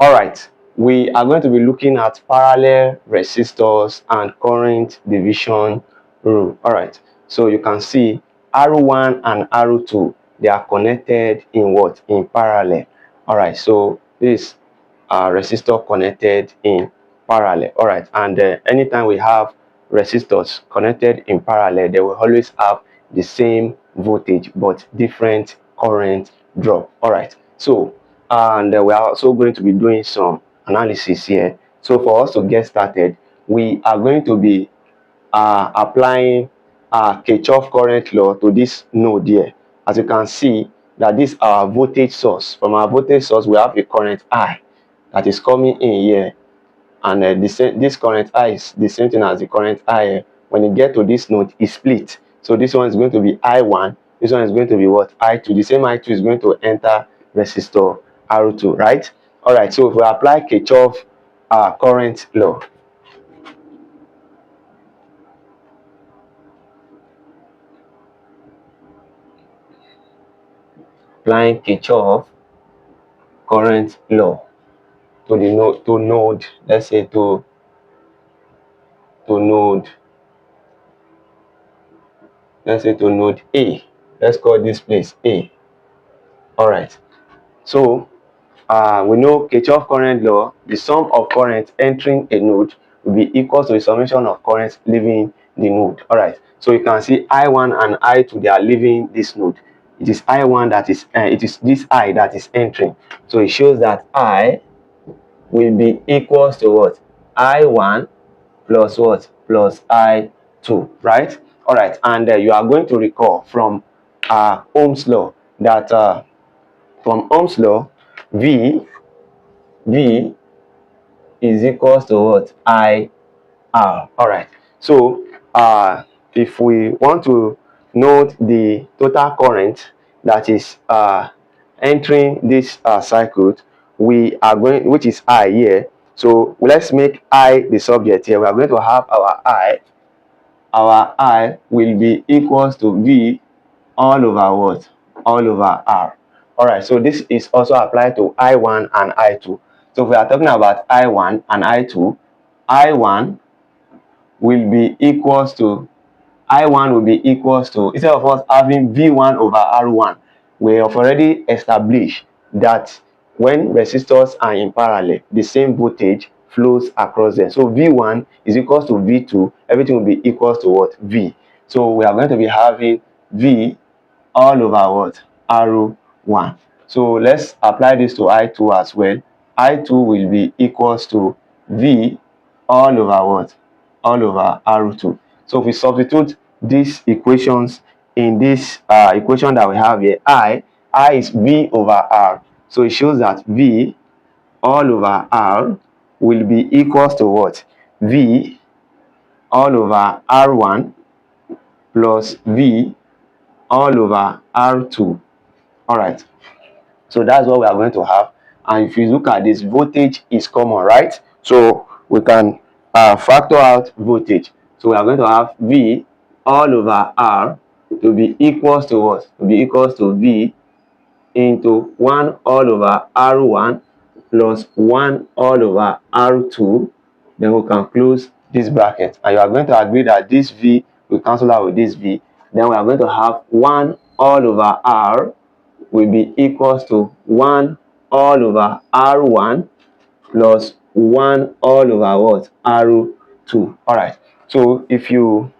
All right, we are going to be looking at parallel resistors and current division rule. All right, so you can see R1 and R2, they are connected in what? In parallel. All right, so this resistor connected in parallel. All right, and anytime we have resistors connected in parallel, they will always have the same voltage but different current drop. All right, so and we are also going to be doing some analysis here. So for us to get started, we are going to be applying Kirchhoff current law to this node here. As you can see, that this is our voltage source. From our voltage source, we have a current I that is coming in here, and this current I is the same thing as the current I. When you get to this node, it split. So this one is going to be I1. This one is going to be what? I2. The same I2 is going to enter resistor R2, right? All right. So if we apply Kirchhoff current law, applying Kirchhoff current law to the node, let's say to node, let's say to node A. Let's call this place A. All right. So we know Kirchhoff current law, the sum of current entering a node will be equal to the summation of currents leaving the node. All right, so you can see I1 and I2, they are leaving this node. It is I1 that is it is this I that is entering. So it shows that I will be equals to what? I1 plus what? Plus I2, right? All right, and you are going to recall from Ohm's law that from Ohm's law, V is equals to what? IR. All right. So if we want to note the total current that is entering this circuit, we are going, which is I here. So let's make I the subject here. We are going to have our I. Our I will be equals to V all over what? All over R. All right, so this is also applied to I1 and I2. So if we are talking about I1 and I2, I1 will be equals to, I1 will be equals to, instead of us having V1 over R1, we have already established that when resistors are in parallel, the same voltage flows across them. So V1 is equals to V2, everything will be equals to what? V. So we are going to be having V all over what? R1. So let's apply this to I2 as well. I2 will be equals to V all over what? All over R2. So if we substitute these equations in this equation that we have here, I is V over R. So it shows that V all over R will be equals to what? V all over R1 plus V all over R2. All right, so that's what we are going to have. And if you look at this, voltage is common, right? So we can factor out voltage. So we are going to have V all over R to be equals to what? To be equals to V into 1 all over R1 plus 1 all over R2. Then we can close this bracket. And you are going to agree that this V will cancel out with this V. Then we are going to have 1 all over R will be equals to 1 all over R1 plus 1 all over what? R2. All right. So if you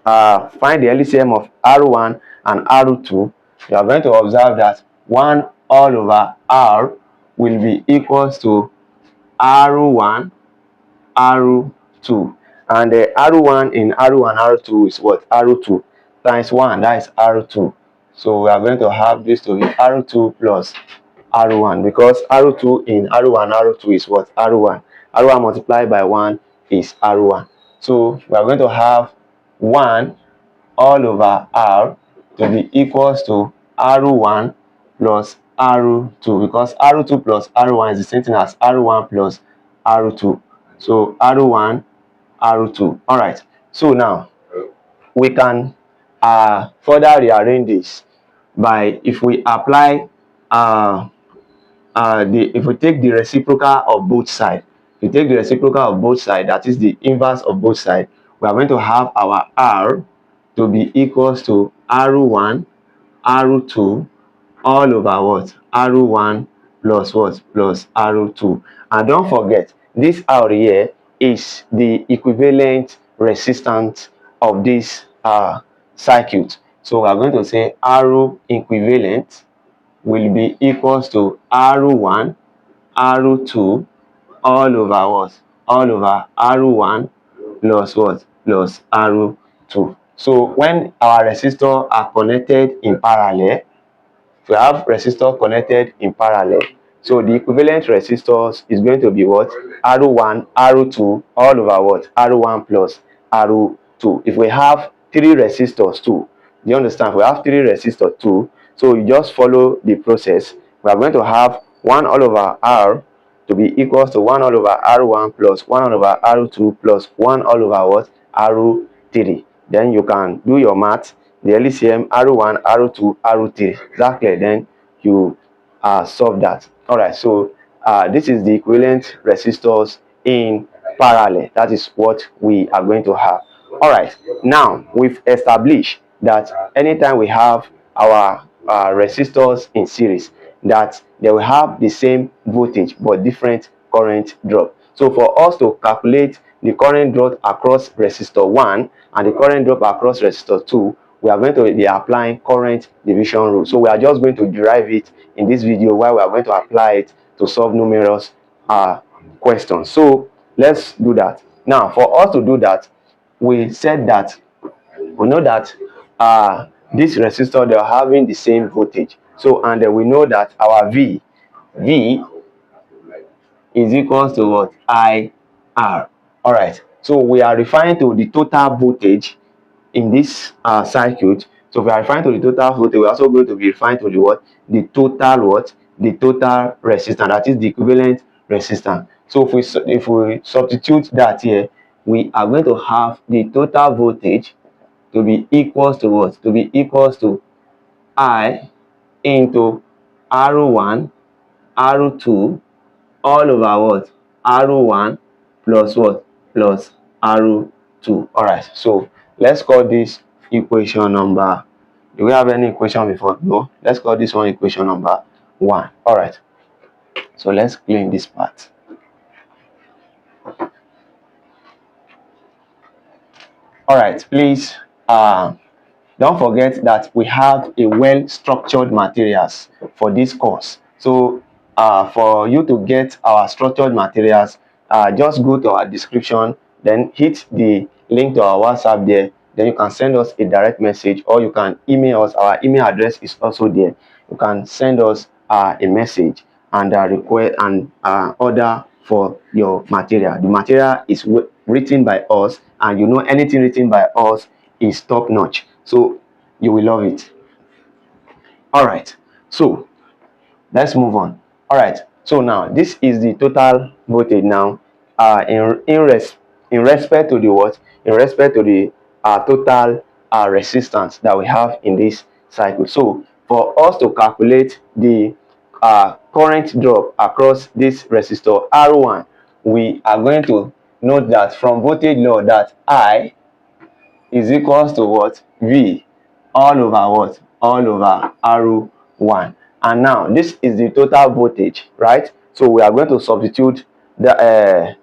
find the LCM of R1 and R2, you are going to observe that 1 all over R will be equals to R1, R2. And the R1 in R1, R2 is what? R2 times 1, that is R2. So we are going to have this to be R2 plus R1, because R2 in R1, R2 is what? R1. R1 multiplied by 1 is R1. So we are going to have 1 all over R to be equals to R1 plus R2, because R2 plus R1 is the same thing as R1 plus R2. So R1, R2. All right. So now we can further rearrange this by, if we apply if we take the reciprocal of both sides, if we take the reciprocal of both sides, that is the inverse of both sides, we are going to have our R to be equals to R1 R2 all over what? R1 plus what? Plus R2. And don't forget, this R here is the equivalent resistance of this circuit. So we are going to say R equivalent will be equals to R1 R2 all over what? All over R1 plus what? Plus R2. So when our resistors are connected in parallel, we have resistor connected in parallel, so the equivalent resistors is going to be what? R1 R2 all over what? R1 plus R2. If we have three resistors too, do you understand? We have three resistors too, so you just follow the process. We are going to have 1 all over R to be equals to 1 all over R1 plus 1 all over R2 plus 1 all over what? R3. Then you can do your math, the LCM R1 R2 R3, exactly. Then you solve that. All right, so this is the equivalent resistors in parallel. That is what we are going to have. All right, now we've established that anytime we have our resistors in series, that they will have the same voltage but different current drop. So for us to calculate the current drop across resistor 1 and the current drop across resistor 2, we are going to be applying current division rule. So we are just going to derive it in this video, while we are going to apply it to solve numerous questions. So let's do that. Now for us to do that, we said that we know that this resistor, they are having the same voltage. So and we know that our V is equals to what? IR. All right, so we are referring to the total voltage in this circuit. So if we are referring to the total voltage, we're also going to be referring to the what? The total what? The total resistance, that is the equivalent resistance. So if we substitute that here, we are going to have the total voltage to be equals to what? To be equals to I into R1 R2 all over what? R1 plus what? Plus R2. All right, so let's call this equation number. Do we have any equation before? No. Let's call this one equation number 1. All right, so let's clean this part. All right, please don't forget that we have a well-structured materials for this course. So for you to get our structured materials, just go to our description, then hit the link to our WhatsApp there. Then you can send us a direct message, or you can email us. Our email address is also there. You can send us a message and request and order for your material. The material is written by us, and you know anything written by us is top notch, so you will love it. All right, so let's move on. All right, so now this is the total voltage now in respect to the what? In respect to the total resistance that we have in this cycle. So for us to calculate the current drop across this resistor R1, we are going to note that from voltage law that I is equals to what? V all over what? All over R1. And now this is the total voltage, right? So we are going to substitute the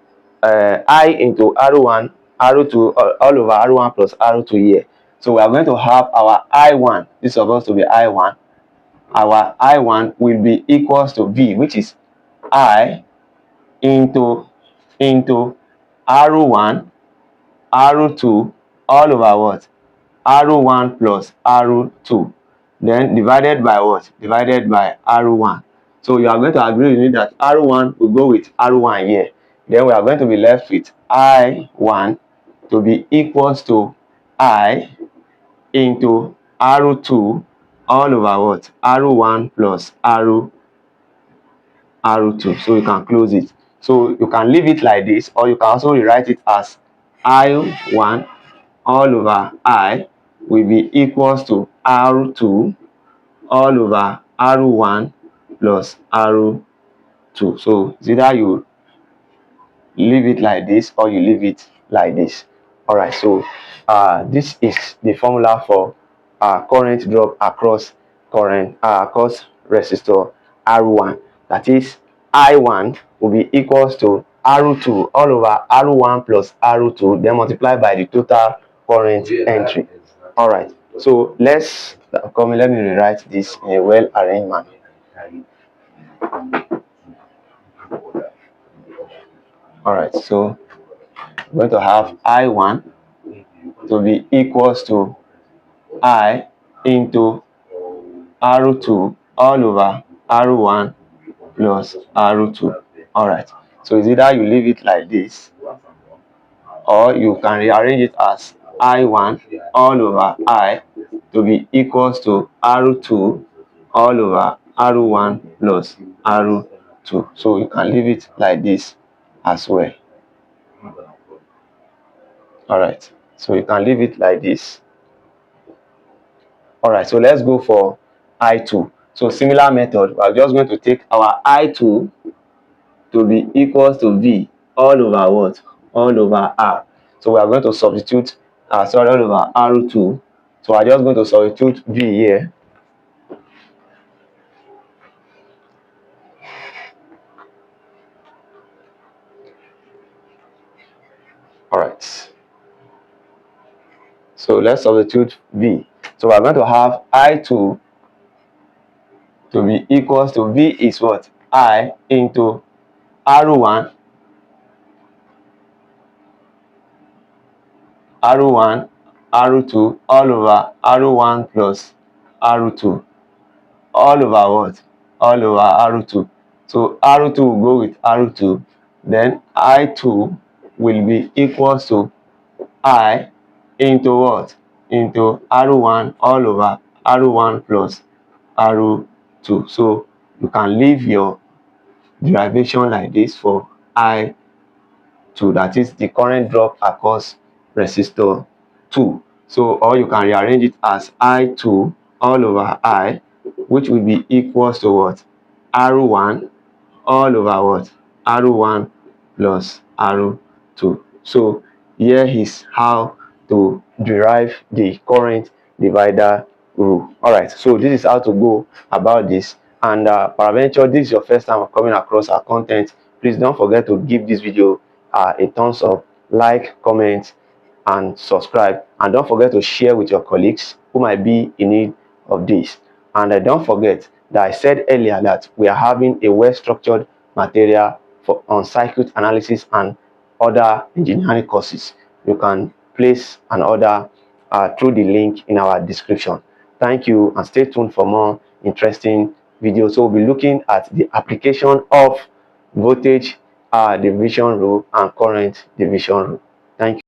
I into R1 R2 all over R1 plus R2 here. So we are going to have our I1. This is supposed to be I1. Our I1 will be equals to V, which is I into R1 R2 all over what? R1 plus R2, then divided by what? Divided by R1. So you are going to agree with me that R1 will go with R1 here. Then we are going to be left with I1 to be equals to I into R2 all over what? R1 plus R2. So you can close it. So you can leave it like this, or you can also rewrite it as I1 all over I will be equals to R2 all over R1 plus R2. 2. So it's either you leave it like this or you leave it like this. All right, so this is the formula for current drop across across resistor R1. That is, I1 will be equals to R2 all over R1 plus R2, then multiplied by the total current entry. All right, so let me rewrite this in a well arranged manner. All right, so we're going to have I1 to be equals to I into R2 all over R1 plus R2. All right, so it's either you leave it like this or you can rearrange it as I1 all over I to be equals to R2 all over R1 plus R2. So you can leave it like this as well. All right, so you can leave it like this. All right, so let's go for I2. So similar method, we're just going to take our I2 to be equals to V all over what? All over R. So we are going to substitute, all over R2. So I'm just going to substitute V here. All right. So let's substitute V. So we're going to have I2 to be equals to V is what? I into R1 R1 R2 all over R1 plus R2 all over what? All over R2. So R2 will go with R2, then I2 will be equals to I into what? Into R1 all over R1 plus R2. So you can leave your derivation like this for I2, that is the current drop across resistor 2. So or you can rearrange it as I2 all over I, which will be equals to what? R1 all over what? R1 plus R2. So here is how to derive the current divider rule. All right, so this is how to go about this. And peradventure this is your first time of coming across our content, please don't forget to give this video a thumbs up, like, comment, and subscribe. And don't forget to share with your colleagues who might be in need of this. And don't forget that I said earlier that we are having a well-structured material for on circuit analysis and other engineering courses. You can place an order through the link in our description. Thank you, and stay tuned for more interesting videos. So we'll be looking at the application of voltage division rule and current division rule. Thank you.